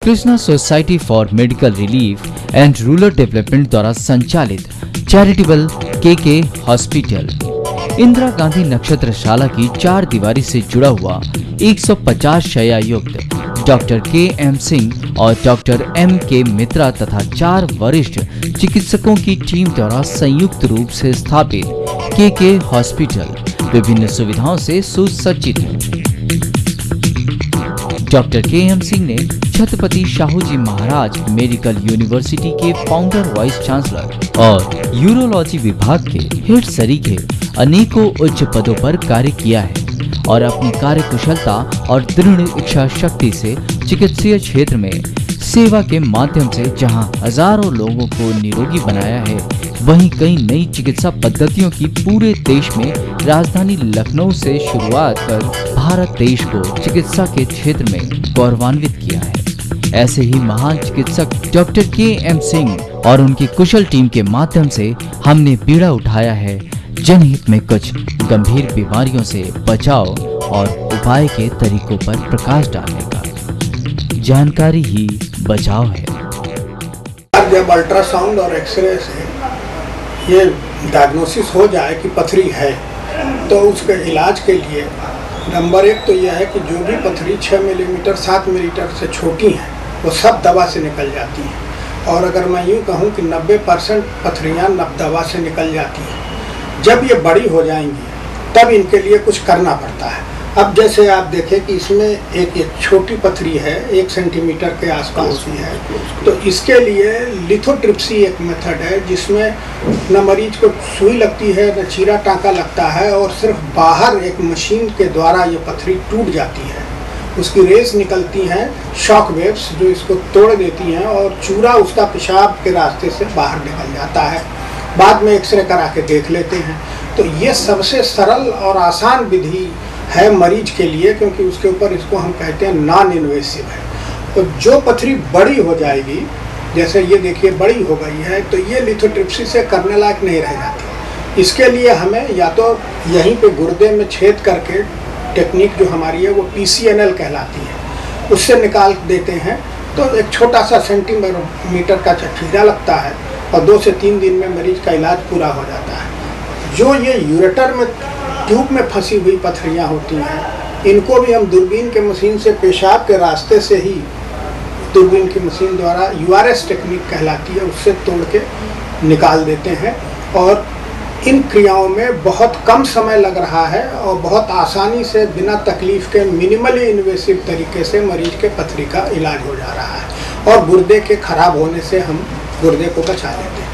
Krishna society for medical relief and rural development द्वारा संचालित charitable के हॉस्पिटल इंदिरा गांधी नक्षत्रशाला की 4 दीवारी से जुड़ा हुआ 150 शैय्या युक्त डॉक्टर के.एम. सिंह और डॉक्टर M.K. मित्रा तथा 4 वरिष्ठ चिकित्सकों की टीम द्वारा संयुक्त रूप से स्थापित के हॉस्पिटल विभिन्न सुविधाओं से सुसज्जित है। Doctor K M. सिंह ने छत्रपति शाहू जी महाराज मेडिकल यूनिवर्सिटी के फाउंडर वाइस चांसलर और यूरोलॉजी विभाग के हेड सरीखे अनेकों उच्च पदों पर कार्य किया है और अपनी कार्यकुशलता और दृढ़ इच्छा शक्ति से चिकित्सीय क्षेत्र में सेवा के माध्यम से जहां हजारों लोगों को निरोगी बनाया है, वहीं कई नई चिकित्सा पद्धतियों की पूरे देश में राजधानी लखनऊ से शुरुआत कर भारत देश को चिकित्सा के क्षेत्र में गौरवान्वित किया है। ऐसे ही महान चिकित्सक डॉक्टर के.एम. सिंह और उनकी कुशल टीम के माध्यम से हमने बीड़ा उठाया है जनहित में कुछ गंभीर बीमारियों से बचाव और उपाय के तरीकों पर प्रकाश डालने का। जानकारी ही बचाव है। जब अल्ट्रासाउंड और एक्सरे से ये डायग्नोसिस हो जाए कि पथरी है, तो उसके इलाज के लिए नंबर 1 तो यह है कि जो भी पथरी 6 मिलीमीटर 7 मिलीमीटर से छोटी है वो सब दवा से निकल जाती है। और अगर मैं यूँ कहूँ कि 90% पथरियाँ दवा से निकल जाती हैं। जब ये बड़ी हो जाएंगी तब इनके लिए कुछ करना पड़ता है। अब जैसे आप देखें कि इसमें एक छोटी पथरी है, 1 सेंटीमीटर के आसपास की है, तो इसके लिए लिथोट्रिप्सी एक मेथड है जिसमें न मरीज को सुई लगती है न चीरा टाँका लगता है और सिर्फ बाहर एक मशीन के द्वारा ये पथरी टूट जाती है। उसकी रेस निकलती हैं शॉक वेव्स जो इसको तोड़ देती हैं और चूरा उसका पेशाब के रास्ते से बाहर निकल जाता है। बाद में एक्सरे करा के देख लेते हैं। तो ये सबसे सरल और आसान विधि है मरीज के लिए, क्योंकि उसके ऊपर इसको हम कहते हैं नॉन इन्वेसिव है। तो जो पथरी बड़ी हो जाएगी, जैसे ये देखिए बड़ी हो गई है, तो ये लिथोट्रिप्सी से करने लायक नहीं रह जाती। इसके लिए हमें या तो यहीं पे गुर्दे में छेद करके टेक्निक जो हमारी है वो PCNL कहलाती है, उससे निकाल देते हैं। तो एक छोटा सा सेंटीमीटर का चखीरा लगता है और 2 से 3 दिन में मरीज का इलाज पूरा हो जाता है। जो ये यूरेटर में ट्यूब में फंसी हुई पथरियाँ होती हैं, इनको भी हम दूरबीन के मशीन से पेशाब के रास्ते से ही दूरबीन की मशीन द्वारा URS टेक्निक कहलाती है, उससे तोड़ के निकाल देते हैं। और इन क्रियाओं में बहुत कम समय लग रहा है और बहुत आसानी से बिना तकलीफ के मिनिमली इन्वेसिव तरीके से मरीज के पथरी का इलाज हो जा रहा है और गुर्दे के खराब होने से हम गुर्दे को बचा लेते हैं।